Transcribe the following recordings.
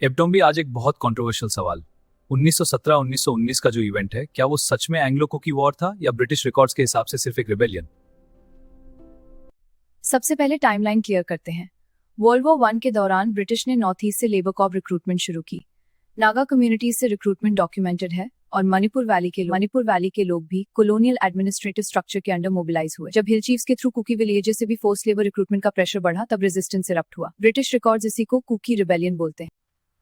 एब्टोम्बी आज एक बहुत कंट्रोवर्शियल सवाल। 1917-1919 का जो इवेंट है, क्या वो सच में एंग्लो कुकी वॉर था या ब्रिटिश रिकॉर्ड्स के हिसाब से सिर्फ एक रिबेलियन? सबसे पहले टाइमलाइन क्लियर करते हैं। वर्ल्ड वॉर 1 के दौरान ब्रिटिश ने नॉर्थ ईस्ट से लेबर कॉप रिक्रूटमेंट शुरू की। नागा कम्युनिटीज से रिक्रूटमेंट डॉक्यूमेंटेड है और मणिपुर वैली के लोग भी कॉलोनियल एडमिनिस्ट्रेटिव स्ट्रक्चर के अंडर मोबिलाइज हुए। जब हिल चीफ्स के थ्रू कुकी विलेजेस से भी फोर्स लेबर रिक्रूटमेंट का प्रेशर बढ़ा, तब रेजिस्टेंस इरप्ट हुआ। ब्रिटिश रिकॉर्ड्स इसी को कुकी रिबेलियन बोलते हैं।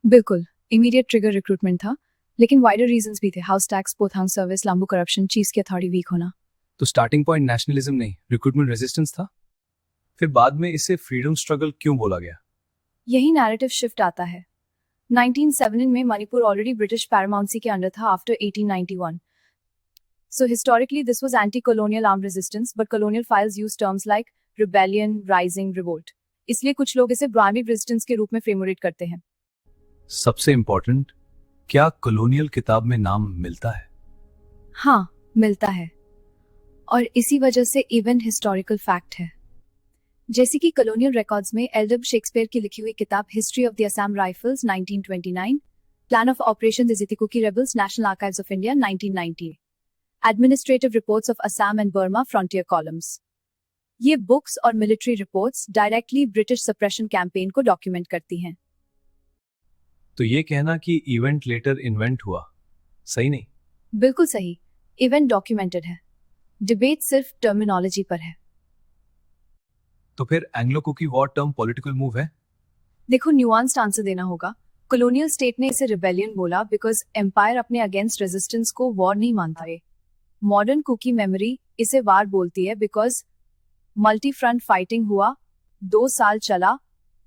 बिल्कुल इमीडिएट ट्रिगर रिक्रूटमेंट था, लेकिन वाइडर रीजंस भी थे। House tax, Pothang service, Lambu corruption, chiefs की अथॉरिटी वीक होना। तो स्टार्टिंग पॉइंट नेशनलिज्म नहीं, रिक्रूटमेंट रेजिस्टेंस था। फिर बाद में इसे फ्रीडम स्ट्रगल क्यों बोला गया? यही नैरेटिव शिफ्ट आता है। 1917 में मणिपुर ऑलरेडी ब्रिटिश पैरामाउंसी के अंडर था after 1891. So historically this was anti-colonial armed resistance, but colonial files use terms like rebellion, rising, revolt. इसलिए कुछ लोग इसे प्राइमरी रेजिस्टेंस के रूप में फ्रेमोरेट करते हैं। सबसे इंपॉर्टेंट, क्या कॉलोनियल किताब में नाम मिलता है? हाँ, मिलता है, और इसी वजह से इवेंट हिस्टोरिकल फैक्ट है। जैसे कि कॉलोनियल रिकॉर्ड्स में एल्डब शेक्सपियर की लिखी हुई किताब history of the Assam rifles 1929, plan of operation the Kuki rebels, national archives of India 1990, administrative reports of Assam and Burma frontier columns. ये बुक्स और military reports directly British suppression campaign को डॉक्यूमेंट करती हैं। तो ये कहना कि इवेंट लेटर इन्वेंट हुआ, सही नहीं? बिल्कुल सही, इवेंट डॉक्यूमेंटेड है, डिबेट सिर्फ टर्मिनोलॉजी पर है। तो फिर Anglo Kuki war term political move है? देखो, न्यूआंस्ड आंसर देना होगा। कॉलोनियल स्टेट ने इसे रिबेलियन बोला बिकॉज एम्पायर अपने अगेंस्ट रेजिस्टेंस को वॉर नहीं मानता है। मॉडर्न कुकी मेमोरी इसे वार बोलती है बिकॉज मल्टी फ्रंट फाइटिंग हुआ, 2 साल चला,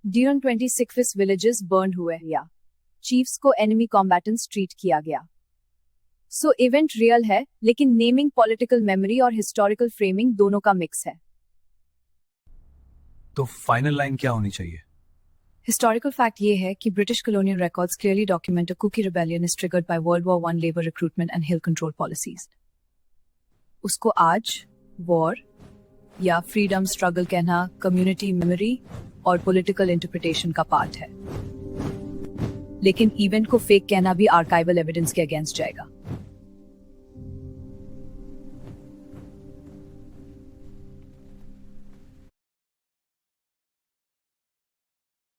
ड्यूरिंग 26 विलेजेस बर्न हुए या चीफ्स को एनिमी कॉम्बैटेंट्स ट्रीट किया गया। सो इवेंट रियल है, लेकिन नेमिंग पॉलिटिकल मेमोरी और हिस्टोरिकल फ्रेमिंग दोनों का मिक्स है। तो फाइनल लाइन क्या होनी चाहिए? हिस्टोरिकल फैक्ट ये है कि British colonial records clearly document a Kuki rebellion is triggered by world war 1 labour recruitment and hill control policies. उसको आज वॉर या फ्रीडम स्ट्रगल कहना कम्युनिटी मेमोरी और पॉलिटिकल इंटरप्रिटेशन का पार्ट है, लेकिन इवेंट को फेक कहना भी आर्काइवल एविडेंस के अगेंस्ट जाएगा।